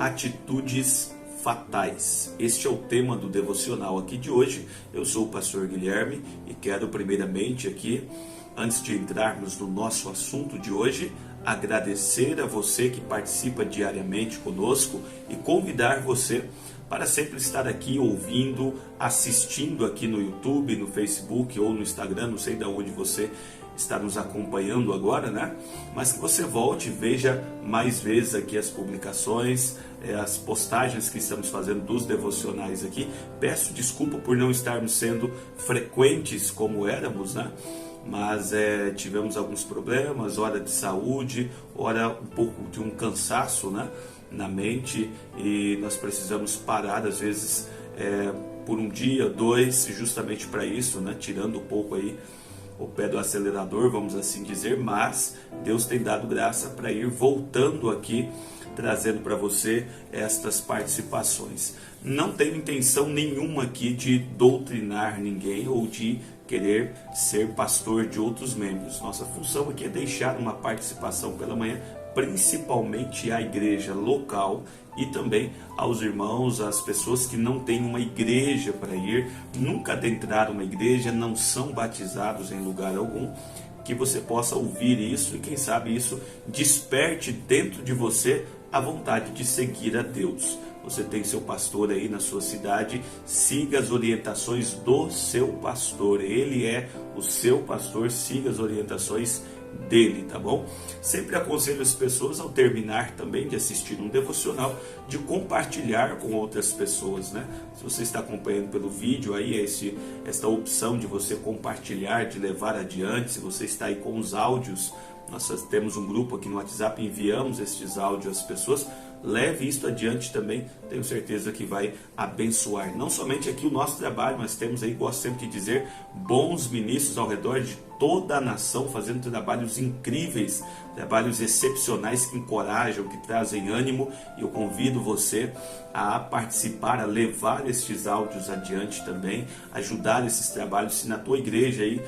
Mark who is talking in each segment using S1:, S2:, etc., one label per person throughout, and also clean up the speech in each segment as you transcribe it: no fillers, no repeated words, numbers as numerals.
S1: Atitudes fatais. Este é o tema do devocional aqui de hoje. Eu sou o pastor Guilherme e quero primeiramente aqui, antes de entrarmos no nosso assunto de hoje, agradecer a você que participa diariamente conosco e convidar você para sempre estar aqui ouvindo, assistindo aqui no YouTube, no Facebook ou no Instagram, não sei de onde você está nos acompanhando agora, né? Mas que você volte e veja mais vezes aqui as publicações, as postagens que estamos fazendo dos devocionais aqui. Peço desculpa por não estarmos sendo frequentes como éramos, né? Mas tivemos alguns problemas, hora de saúde, hora um pouco de um cansaço, né, na mente, e nós precisamos parar às vezes por um dia, dois, justamente para isso, né, tirando um pouco aí o pé do acelerador, vamos assim dizer, mas Deus tem dado graça para ir voltando aqui, trazendo para você estas participações. Não tenho intenção nenhuma aqui de doutrinar ninguém ou de querer ser pastor de outros membros. Nossa função aqui é deixar uma participação pela manhã, principalmente à igreja local e também aos irmãos, às pessoas que não têm uma igreja para ir, nunca adentraram uma igreja, não são batizados em lugar algum, que você possa ouvir isso e quem sabe isso desperte dentro de você a vontade de seguir a Deus. Você tem seu pastor aí na sua cidade, siga as orientações do seu pastor. Ele é o seu pastor, siga as orientações dele, tá bom? Sempre aconselho as pessoas, ao terminar também de assistir um devocional, de compartilhar com outras pessoas, né? Se você está acompanhando pelo vídeo, aí esta opção de você compartilhar, de levar adiante. Se você está aí com os áudios, nós temos um grupo aqui no WhatsApp, enviamos estes áudios às pessoas. Leve isto adiante também, tenho certeza que vai abençoar, não somente aqui o nosso trabalho, mas temos aí, gosto sempre de dizer, bons ministros ao redor de toda a nação, fazendo trabalhos incríveis, trabalhos excepcionais que encorajam, que trazem ânimo, e eu convido você a participar, a levar estes áudios adiante também, ajudar esses trabalhos. Se na tua igreja aí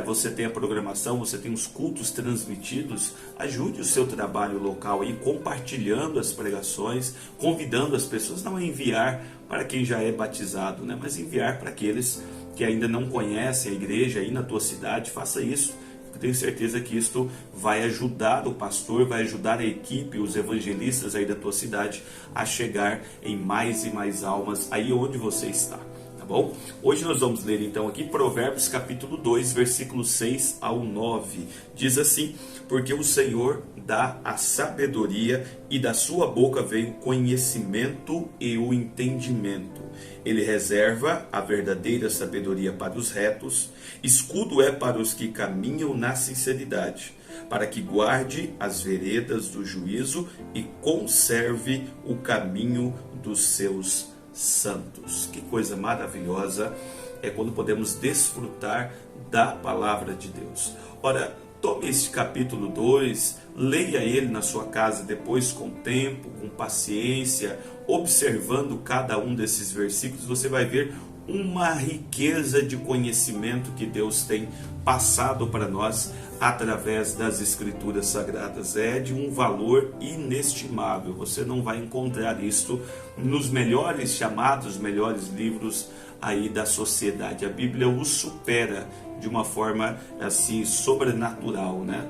S1: você tem a programação, você tem os cultos transmitidos, ajude o seu trabalho local aí, compartilhando as pregações, convidando as pessoas, não a enviar para quem já é batizado, né, mas enviar para aqueles que ainda não conhecem a igreja aí na tua cidade. Faça isso. Eu tenho certeza que isto vai ajudar o pastor, vai ajudar a equipe, os evangelistas aí da tua cidade a chegar em mais e mais almas aí onde você está, tá bom? Hoje nós vamos ler então aqui Provérbios capítulo 2, versículos 6 ao 9. Diz assim: porque o Senhor dá a sabedoria e da sua boca vem o conhecimento e o entendimento. Ele reserva a verdadeira sabedoria para os retos, escudo é para os que caminham na sinceridade, para que guarde as veredas do juízo e conserve o caminho dos seus santos. Que coisa maravilhosa é quando podemos desfrutar da palavra de Deus. Ora, tome este capítulo 2, leia ele na sua casa depois com tempo, com paciência, observando cada um desses versículos. Você vai ver uma riqueza de conhecimento que Deus tem passado para nós através das Escrituras Sagradas. É de um valor inestimável. Você não vai encontrar isto nos melhores chamados, melhores livros aí da sociedade. A Bíblia o supera de uma forma assim sobrenatural, né?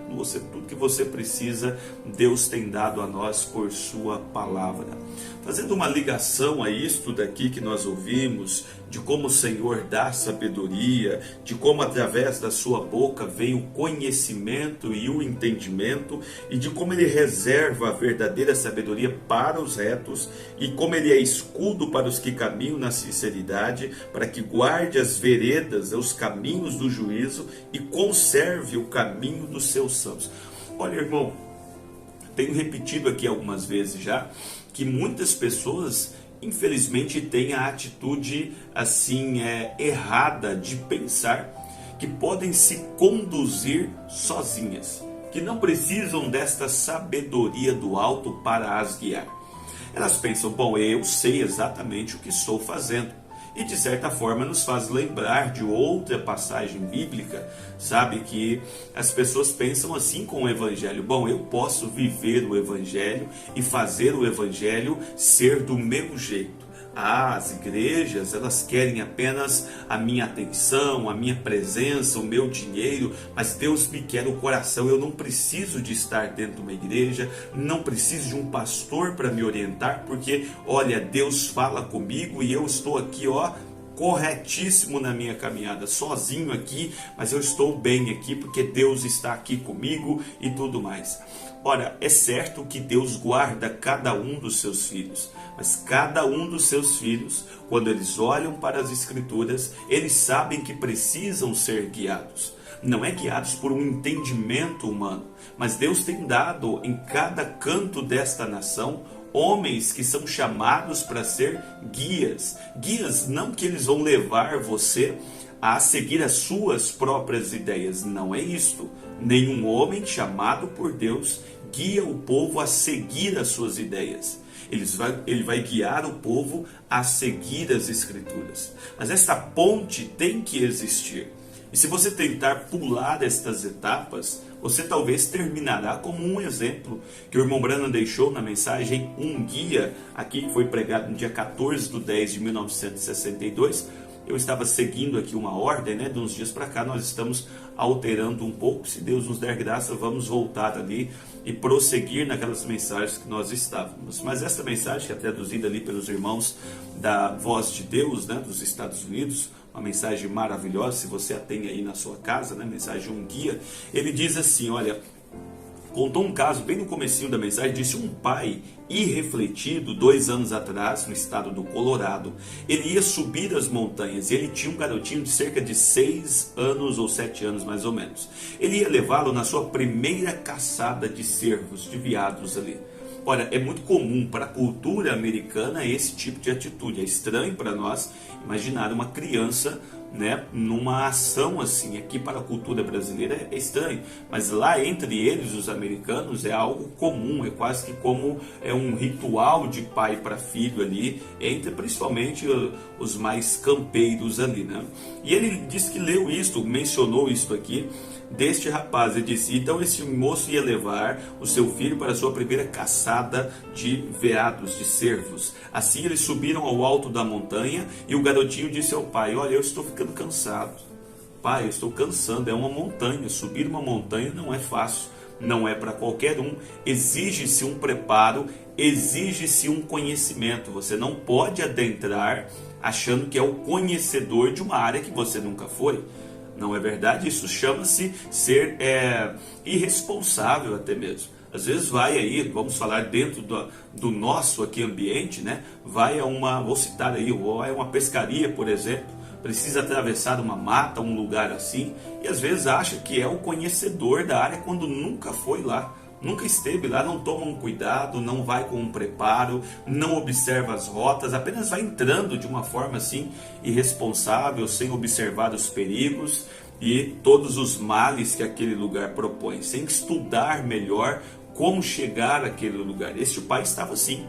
S1: Tudo que você precisa, Deus tem dado a nós por sua palavra. Fazendo uma ligação a isto daqui que nós ouvimos, de como o Senhor dá sabedoria, de como através da sua boca vem o conhecimento e o entendimento, e de como ele reserva a verdadeira sabedoria para os retos, e como ele é escudo para os que caminham na sinceridade, para que guarde as veredas, os caminhos do juízo e conserve o caminho dos seus santos. Olha, irmão, tenho repetido aqui algumas vezes já, que muitas pessoas infelizmente têm a atitude assim errada de pensar que podem se conduzir sozinhas, que não precisam desta sabedoria do alto para as guiar. Elas pensam, bom, eu sei exatamente o que estou fazendo, E de certa forma nos faz lembrar de outra passagem bíblica, sabe, que as pessoas pensam assim com o Evangelho: bom, eu posso viver o Evangelho e fazer o Evangelho ser do meu jeito. As igrejas, elas querem apenas a minha atenção, a minha presença, o meu dinheiro, mas Deus me quer o coração. Eu não preciso de estar dentro de uma igreja, não preciso de um pastor para me orientar, porque, olha, Deus fala comigo e eu estou aqui, corretíssimo na minha caminhada, sozinho aqui, mas eu estou bem aqui porque Deus está aqui comigo e tudo mais. Ora, é certo que Deus guarda cada um dos seus filhos, mas cada um dos seus filhos, quando eles olham para as Escrituras, eles sabem que precisam ser guiados. Não é guiados por um entendimento humano, mas Deus tem dado em cada canto desta nação homens que são chamados para ser guias. Guias não que eles vão levar você a seguir as suas próprias ideias, não é isto. Nenhum homem chamado por Deus guia o povo a seguir as suas ideias. Ele vai guiar o povo a seguir as Escrituras. Mas esta ponte tem que existir. E se você tentar pular estas etapas, você talvez terminará como um exemplo que o irmão Branham deixou na mensagem Um Guia, aqui que foi pregado no dia 14 de 10 de 1962. Eu estava seguindo aqui uma ordem, de uns dias para cá nós estamos alterando um pouco. Se Deus nos der graça, vamos voltar ali e prosseguir naquelas mensagens que nós estávamos. Mas esta mensagem, que é traduzida ali pelos irmãos da Voz de Deus, dos Estados Unidos, uma mensagem maravilhosa, se você a tem aí na sua casa, mensagem Um Guia, ele diz assim, olha, contou um caso bem no comecinho da mensagem, disse um pai irrefletido, 2 anos atrás, no estado do Colorado, ele ia subir as montanhas e ele tinha um garotinho de cerca de 6 anos ou 7 anos mais ou menos. Ele ia levá-lo na sua primeira caçada de cervos, de veados ali. Olha, é muito comum para a cultura americana esse tipo de atitude. É estranho para nós imaginar uma criança, numa ação assim. Aqui para a cultura brasileira é estranho, mas lá entre eles, os americanos, é algo comum. É quase que como um ritual de pai para filho ali, entre principalmente os mais campeiros ali, E ele disse que leu isto, mencionou isto aqui, deste rapaz. Ele disse, então esse moço ia levar o seu filho para a sua primeira caçada de veados, de cervos. Assim eles subiram ao alto da montanha e o garotinho disse ao pai, olha, eu estou ficando cansado. Pai, eu estou cansando, é uma montanha, subir uma montanha não é fácil, não é para qualquer um, exige-se um preparo, exige-se um conhecimento. Você não pode adentrar achando que é o conhecedor de uma área que você nunca foi. Não é verdade? Isso chama-se ser irresponsável até mesmo. Às vezes vai aí, vamos falar dentro do nosso aqui ambiente, vai a vou citar aí, vai a uma pescaria, por exemplo, precisa atravessar uma mata, um lugar assim, e às vezes acha que é o conhecedor da área quando nunca foi lá. Nunca esteve lá, não toma um cuidado, não vai com um preparo, não observa as rotas, apenas vai entrando de uma forma assim irresponsável, sem observar os perigos e todos os males que aquele lugar propõe, sem estudar melhor como chegar àquele lugar. Este pai estava assim.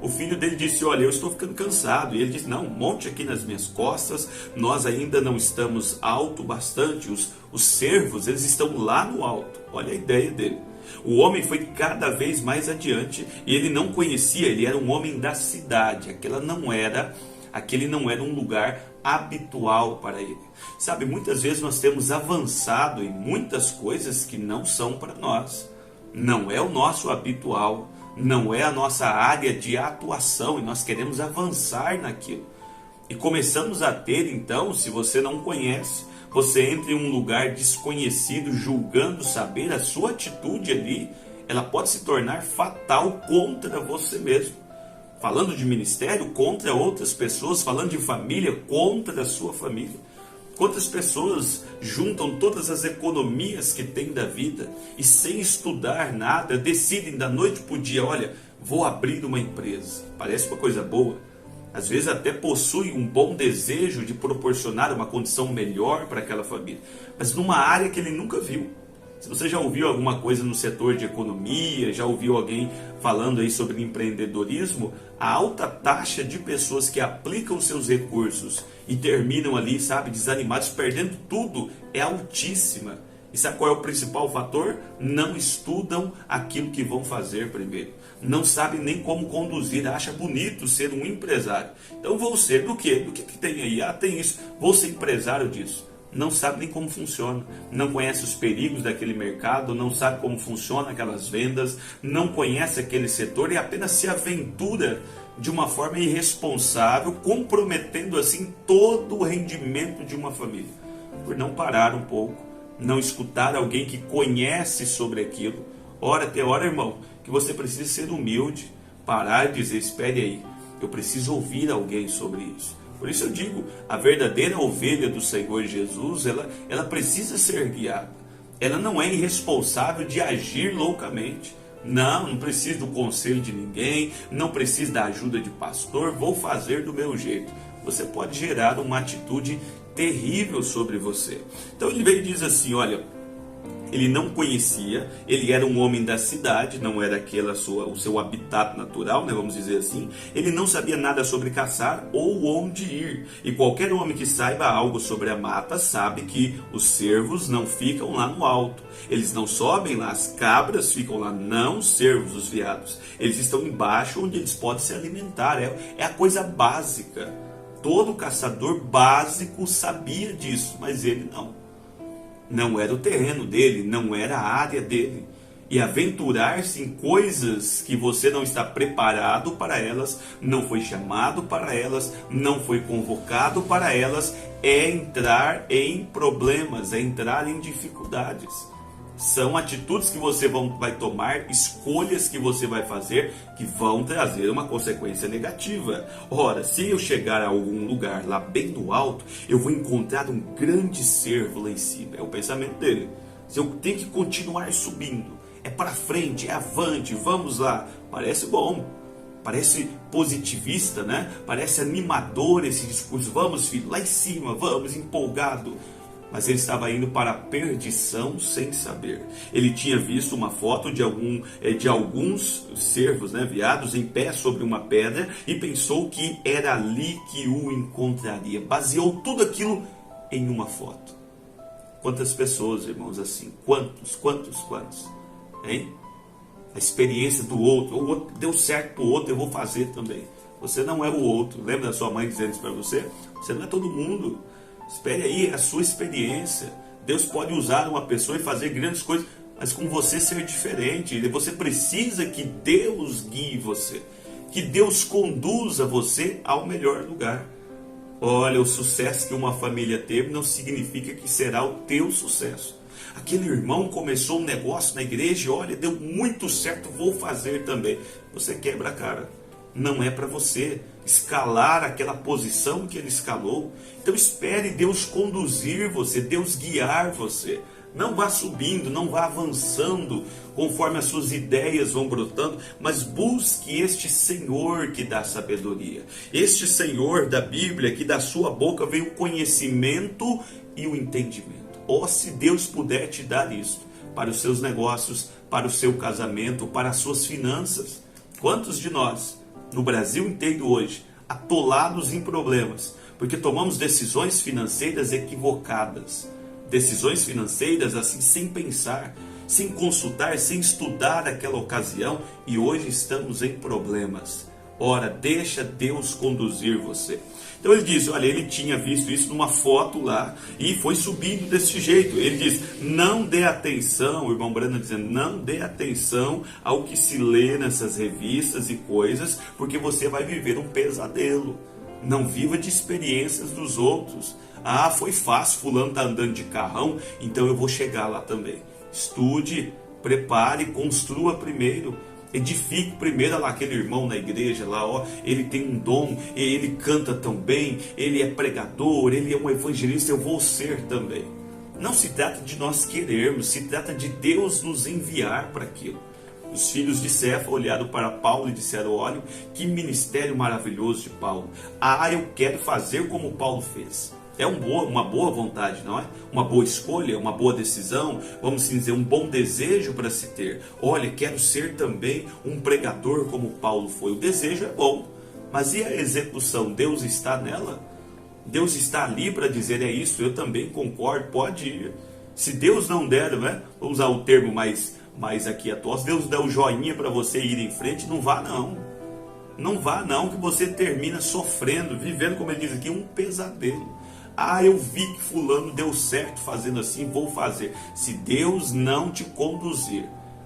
S1: O filho dele disse, olha, eu estou ficando cansado. E ele disse, não, monte aqui nas minhas costas, nós ainda não estamos alto bastante, os cervos, eles estão lá no alto. Olha a ideia dele. O homem foi cada vez mais adiante e ele não conhecia, ele era um homem da cidade, aquele não era um lugar habitual para ele. Sabe, muitas vezes nós temos avançado em muitas coisas que não são para nós, não é o nosso habitual, não é a nossa área de atuação e nós queremos avançar naquilo. E começamos a ter então, se você não conhece, você entra em um lugar desconhecido, julgando saber, a sua atitude ali, ela pode se tornar fatal contra você mesmo. Falando de ministério, contra outras pessoas, falando de família, contra a sua família. Quantas pessoas juntam todas as economias que têm da vida e sem estudar nada, decidem da noite para o dia, olha, vou abrir uma empresa. Parece uma coisa boa. Às vezes até possui um bom desejo de proporcionar uma condição melhor para aquela família, mas numa área que ele nunca viu. Se você já ouviu alguma coisa no setor de economia, já ouviu alguém falando aí sobre empreendedorismo, a alta taxa de pessoas que aplicam seus recursos e terminam ali, sabe, desanimados, perdendo tudo, é altíssima. E sabe qual é o principal fator? Não estudam aquilo que vão fazer primeiro. Não sabem nem como conduzir, acha bonito ser um empresário. Então vou ser do quê? Do que tem aí? Ah, tem isso. Vou ser empresário disso. Não sabe nem como funciona, não conhece os perigos daquele mercado, não sabe como funciona aquelas vendas, não conhece aquele setor e apenas se aventura de uma forma irresponsável, comprometendo assim todo o rendimento de uma família, por não parar um pouco, não escutar alguém que conhece sobre aquilo. Ora, tem hora, irmão, que você precisa ser humilde, parar e dizer, espere aí, eu preciso ouvir alguém sobre isso. Por isso eu digo, a verdadeira ovelha do Senhor Jesus, ela precisa ser guiada. Ela não é irresponsável de agir loucamente. Não precisa do conselho de ninguém, não precisa da ajuda de pastor, vou fazer do meu jeito. Você pode gerar uma atitude terrível sobre você. Então ele veio e diz assim, olha, ele não conhecia, ele era um homem da cidade, não era o seu habitat natural, né, vamos dizer assim. Ele não sabia nada sobre caçar ou onde ir. E qualquer homem que saiba algo sobre a mata sabe que os cervos não ficam lá no alto. Eles não sobem lá, as cabras ficam lá, não os cervos, os veados. Eles estão embaixo onde eles podem se alimentar, é a coisa básica. Todo caçador básico sabia disso, mas ele não. Não era o terreno dele, não era a área dele. E aventurar-se em coisas que você não está preparado para elas, não foi chamado para elas, não foi convocado para elas, é entrar em problemas, é entrar em dificuldades. São atitudes que você vai tomar, escolhas que você vai fazer que vão trazer uma consequência negativa. Ora, se eu chegar a algum lugar lá bem no alto, eu vou encontrar um grande cervo lá em cima. É o pensamento dele. Se eu tenho que continuar subindo, é para frente, é avante, vamos lá. Parece bom, parece positivista, né? Parece animador esse discurso. Vamos, filho, lá em cima, vamos, empolgado. Mas ele estava indo para a perdição sem saber. Ele tinha visto uma foto de alguns cervos, né, veados, em pé sobre uma pedra e pensou que era ali que o encontraria. Baseou tudo aquilo em uma foto. Quantas pessoas, irmãos, assim? Quantos? Hein? A experiência do outro. O outro deu certo para o outro, eu vou fazer também. Você não é o outro. Lembra da sua mãe dizendo isso para você? Você não é todo mundo. Espere aí, é a sua experiência. Deus pode usar uma pessoa e fazer grandes coisas, mas com você ser diferente. Você precisa que Deus guie você, que Deus conduza você ao melhor lugar. Olha, o sucesso que uma família teve não significa que será o teu sucesso. Aquele irmão começou um negócio na igreja, olha, deu muito certo, vou fazer também. Você quebra a cara. Não é para você escalar aquela posição que ele escalou. Então espere Deus conduzir você, Deus guiar você. Não vá subindo, não vá avançando conforme as suas ideias vão brotando, mas busque este Senhor que dá sabedoria. Este Senhor da Bíblia, que da sua boca vem o conhecimento e o entendimento. Oh, se Deus puder te dar isso para os seus negócios, para o seu casamento, para as suas finanças. Quantos de nós, no Brasil inteiro hoje, atolados em problemas, porque tomamos decisões financeiras equivocadas, decisões financeiras assim sem pensar, sem consultar, sem estudar aquela ocasião, e hoje estamos em problemas. Ora, deixa Deus conduzir você. Então ele diz, olha, ele tinha visto isso numa foto lá e foi subindo desse jeito. Ele diz, não dê atenção, o irmão Brandon dizendo, não dê atenção ao que se lê nessas revistas e coisas, porque você vai viver um pesadelo. Não viva de experiências dos outros. Ah, foi fácil, fulano está andando de carrão, então eu vou chegar lá também. Estude, prepare, construa primeiro. Edifique primeiro lá aquele irmão na igreja lá, ó, ele tem um dom, ele canta tão bem, ele é pregador, ele é um evangelista, eu vou ser também. Não se trata de nós querermos, se trata de Deus nos enviar para aquilo. Os filhos de Cefa olharam para Paulo e disseram, olha, que ministério maravilhoso de Paulo. Ah, eu quero fazer como Paulo fez. É uma boa vontade, não é? Uma boa escolha, uma boa decisão, vamos assim dizer, um bom desejo para se ter. Olha, quero ser também um pregador como Paulo foi. O desejo é bom, mas e a execução? Deus está nela? Deus está ali para dizer, é isso, eu também concordo, pode ir. Se Deus não der, né? Vou usar o termo mais aqui atual, se Deus der o joinha para você ir em frente, não vá não. Não vá não, que você termina sofrendo, vivendo, como ele diz aqui, um pesadelo. Ah, eu vi que fulano deu certo fazendo assim, vou fazer. Se Deus não te conduzir,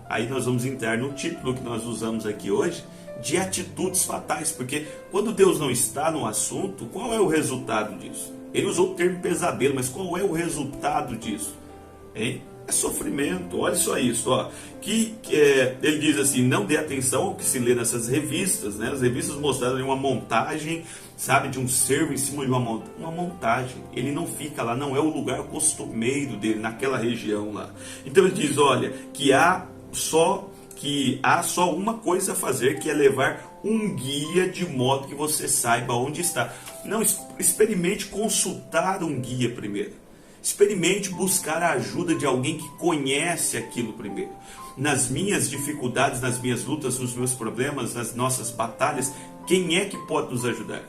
S1: aí nós vamos entrar no título que nós usamos aqui hoje, de atitudes fatais. Porque quando Deus não está no assunto, qual é o resultado disso? Ele usou o termo pesadelo, mas qual é o resultado disso? Hein? É sofrimento. Olha só isso, ó. Ele diz assim, não dê atenção ao que se lê nessas revistas, né? As revistas mostraram uma montagem, sabe, de um cervo em cima de uma montagem. Ele não fica lá, não é o lugar costumeiro dele, naquela região lá. Então ele diz, olha, que há só uma coisa a fazer, que é levar um guia de modo que você saiba onde está. Não, experimente consultar um guia primeiro. Experimente buscar a ajuda de alguém que conhece aquilo primeiro. Nas minhas dificuldades, nas minhas lutas, nos meus problemas, nas nossas batalhas, quem é que pode nos ajudar?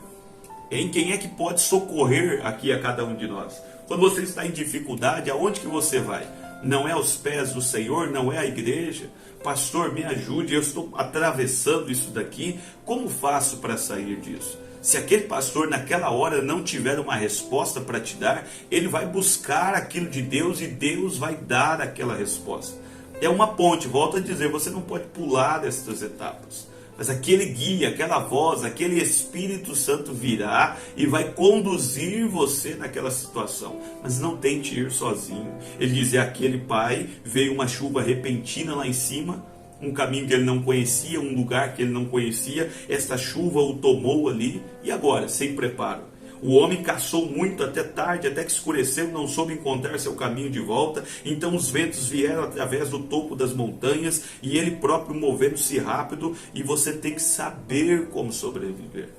S1: Quem é que pode socorrer aqui a cada um de nós? Quando você está em dificuldade, aonde que você vai? Não é aos pés do Senhor? Não é a igreja? Pastor, me ajude, eu estou atravessando isso daqui, como faço para sair disso? Se aquele pastor naquela hora não tiver uma resposta para te dar, ele vai buscar aquilo de Deus e Deus vai dar aquela resposta. É uma ponte, volto a dizer, você não pode pular estas etapas. Mas aquele guia, aquela voz, aquele Espírito Santo virá e vai conduzir você naquela situação. Mas não tente ir sozinho. Ele diz, aquele pai, veio uma chuva repentina lá em cima, um caminho que ele não conhecia, um lugar que ele não conhecia, esta chuva o tomou ali, e agora, sem preparo? O homem caçou muito até tarde, até que escureceu, não soube encontrar seu caminho de volta, então os ventos vieram através do topo das montanhas, e ele próprio movendo-se rápido, e você tem que saber como sobreviver.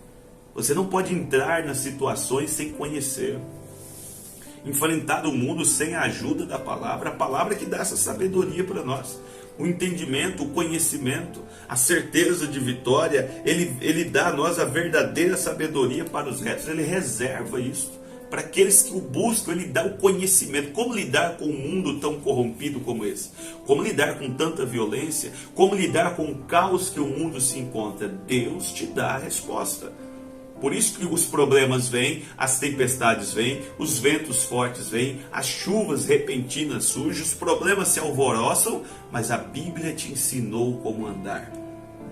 S1: Você não pode entrar nas situações sem conhecer. Enfrentar o mundo sem a ajuda da palavra, a palavra que dá essa sabedoria para nós. O entendimento, o conhecimento, a certeza de vitória, ele dá a nós a verdadeira sabedoria para os retos, ele reserva isso. Para aqueles que o buscam, ele dá o conhecimento. Como lidar com um mundo tão corrompido como esse? Como lidar com tanta violência? Como lidar com o caos que o mundo se encontra? Deus te dá a resposta. Por isso que os problemas vêm, as tempestades vêm, os ventos fortes vêm, as chuvas repentinas surgem, os problemas se alvoroçam, mas a Bíblia te ensinou como andar.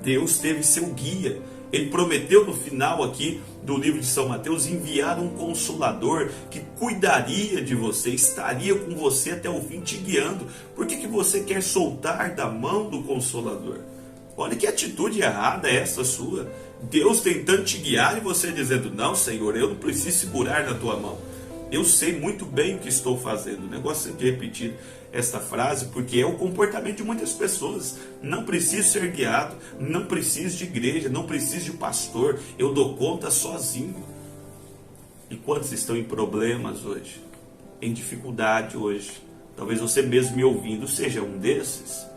S1: Deus teve seu guia. Ele prometeu no final aqui do livro de São Mateus enviar um consolador que cuidaria de você, estaria com você até o fim te guiando. Por que você quer soltar da mão do consolador? Olha que atitude errada é essa sua. Deus tentando te guiar e você dizendo, não Senhor, eu não preciso segurar na tua mão. Eu sei muito bem o que estou fazendo. O negócio é de repetir esta frase, porque é o comportamento de muitas pessoas. Não preciso ser guiado, não preciso de igreja, não preciso de pastor, eu dou conta sozinho. E quantos estão em problemas hoje? Em dificuldade hoje? Talvez você mesmo me ouvindo seja um desses.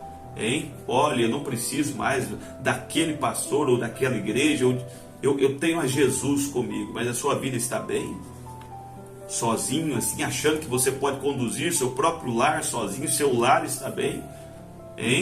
S1: Olha, eu não preciso mais daquele pastor ou daquela igreja, eu tenho a Jesus comigo, mas a sua vida está bem? Sozinho, assim, achando que você pode conduzir seu próprio lar sozinho, seu lar está bem?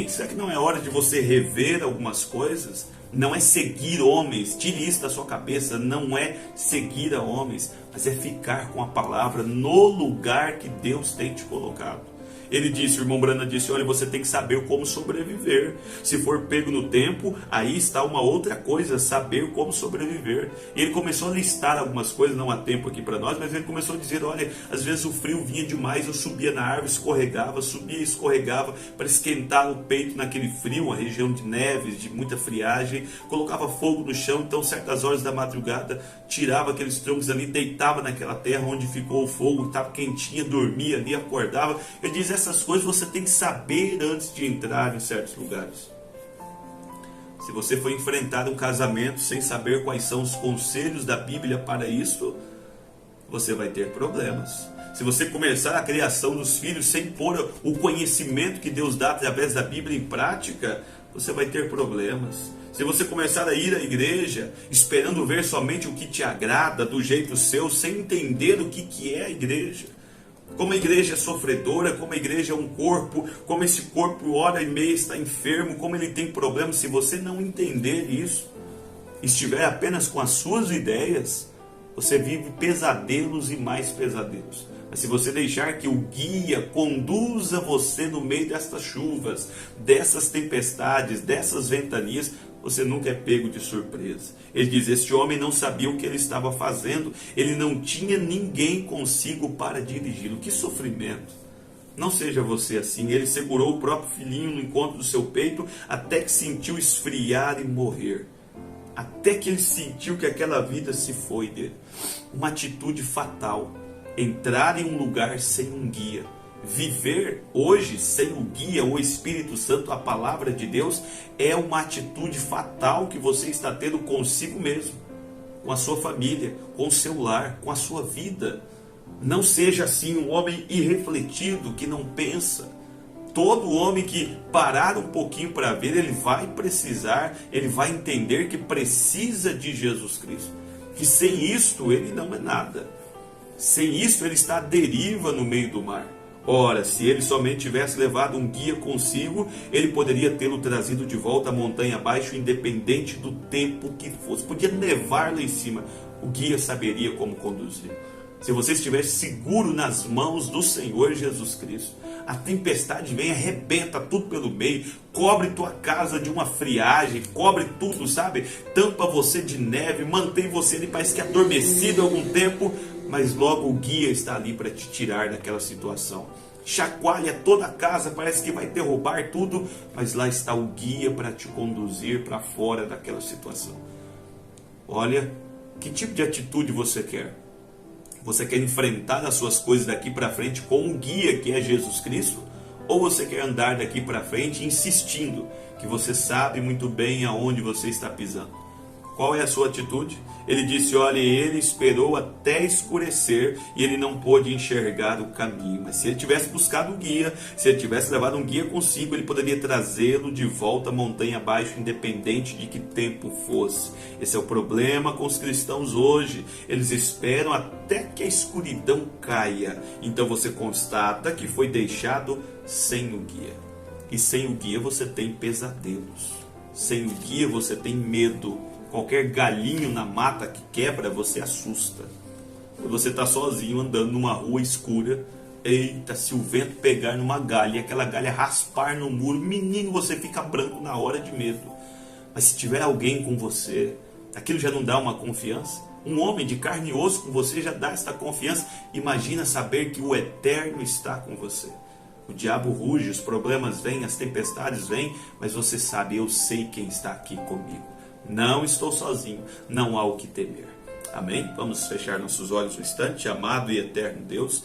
S1: Será que não é hora de você rever algumas coisas? Não é seguir homens, tire isso da sua cabeça, não é seguir a homens, mas é ficar com a palavra no lugar que Deus tem te colocado. Ele disse, o irmão Brana disse, olha, você tem que saber como sobreviver. Se for pego no tempo, aí está uma outra coisa, saber como sobreviver. E ele começou a listar algumas coisas, não há tempo aqui para nós, mas ele começou a dizer, olha, às vezes o frio vinha demais, eu subia na árvore, escorregava, subia e escorregava para esquentar o peito naquele frio, uma região de neves, de muita friagem, colocava fogo no chão, então certas horas da madrugada, tirava aqueles troncos ali, deitava naquela terra onde ficou o fogo, estava quentinha, dormia ali, acordava. Ele diz, essas coisas você tem que saber antes de entrar em certos lugares. Se você for enfrentar um casamento sem saber quais são os conselhos da Bíblia para isso, você vai ter problemas. Se você começar a criação dos filhos sem pôr o conhecimento que Deus dá através da Bíblia em prática, você vai ter problemas. Se você começar a ir à igreja esperando ver somente o que te agrada do jeito seu, sem entender o que é a igreja, como a igreja é sofredora, como a igreja é um corpo, como esse corpo hora e meia está enfermo, como ele tem problemas, se você não entender isso, estiver apenas com as suas ideias, você vive pesadelos e mais pesadelos. Mas se você deixar que o guia conduza você no meio destas chuvas, dessas tempestades, dessas ventanias, você nunca é pego de surpresa. Ele diz, este homem não sabia o que ele estava fazendo, ele não tinha ninguém consigo para dirigi-lo. Que sofrimento! Não seja você assim. Ele segurou o próprio filhinho no encontro do seu peito, até que sentiu esfriar e morrer. Até que ele sentiu que aquela vida se foi dele. Uma atitude fatal. Entrar em um lugar sem um guia. Viver hoje sem o guia, o Espírito Santo, a palavra de Deus, é uma atitude fatal que você está tendo consigo mesmo, com a sua família, com o seu lar, com a sua vida. Não seja assim um homem irrefletido, que não pensa. Todo homem que parar um pouquinho para ver, ele vai precisar, ele vai entender que precisa de Jesus Cristo. Que sem isto ele não é nada. Sem isso ele está à deriva no meio do mar. Ora, se ele somente tivesse levado um guia consigo, ele poderia tê-lo trazido de volta à montanha abaixo, independente do tempo que fosse. Podia levar lá em cima. O guia saberia como conduzir. Se você estivesse seguro nas mãos do Senhor Jesus Cristo, a tempestade vem, arrebenta tudo pelo meio, cobre tua casa de uma friagem, cobre tudo, sabe? Tampa você de neve, mantém você ali, parece que adormecido algum tempo, mas logo o guia está ali para te tirar daquela situação. Chacoalha toda a casa, parece que vai derrubar tudo, mas lá está o guia para te conduzir para fora daquela situação. Olha, que tipo de atitude você quer? Você quer enfrentar as suas coisas daqui para frente com um guia que é Jesus Cristo? Ou você quer andar daqui para frente insistindo que você sabe muito bem aonde você está pisando? Qual é a sua atitude? Ele disse, olha, ele esperou até escurecer e ele não pôde enxergar o caminho. Mas se ele tivesse buscado um guia, se ele tivesse levado um guia consigo, ele poderia trazê-lo de volta à montanha abaixo, independente de que tempo fosse. Esse é o problema com os cristãos hoje. Eles esperam até que a escuridão caia. Então você constata que foi deixado sem o guia. E sem o guia você tem pesadelos. Sem o guia você tem medo. Qualquer galinho na mata que quebra, você assusta. Quando você está sozinho andando numa rua escura, eita, se o vento pegar numa galha e aquela galha raspar no muro, menino, você fica branco na hora de medo. Mas se tiver alguém com você, aquilo já não dá uma confiança? Um homem de carne e osso com você já dá esta confiança. Imagina saber que o Eterno está com você. O diabo ruge, os problemas vêm, as tempestades vêm, mas você sabe, eu sei quem está aqui comigo. Não estou sozinho, não há o que temer. Amém? Vamos fechar nossos olhos um instante. Amado e eterno Deus,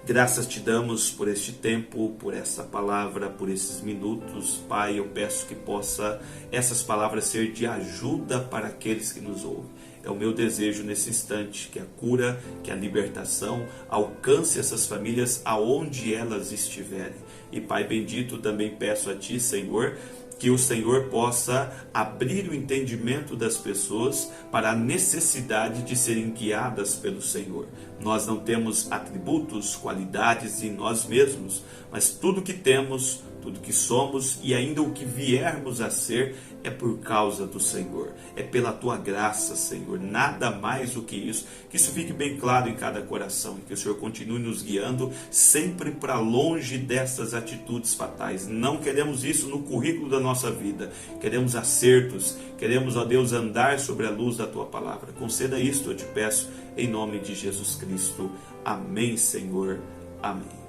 S1: graças te damos por este tempo, por essa palavra, por esses minutos. Pai, eu peço que possa essas palavras ser de ajuda para aqueles que nos ouvem. É o meu desejo nesse instante que a cura, que a libertação alcance essas famílias aonde elas estiverem. E Pai bendito, também peço a Ti, Senhor, que o Senhor possa abrir o entendimento das pessoas para a necessidade de serem guiadas pelo Senhor. Nós não temos atributos, qualidades em nós mesmos, mas tudo que temos, tudo que somos e ainda o que viermos a ser é por causa do Senhor. É pela Tua graça, Senhor. Nada mais do que isso. Que isso fique bem claro em cada coração e que o Senhor continue nos guiando sempre para longe dessas atitudes fatais. Não queremos isso no currículo da nossa vida. Queremos acertos. Queremos, ó Deus, andar sobre a luz da Tua palavra. Conceda isto, eu te peço, em nome de Jesus Cristo. Amém, Senhor. Amém.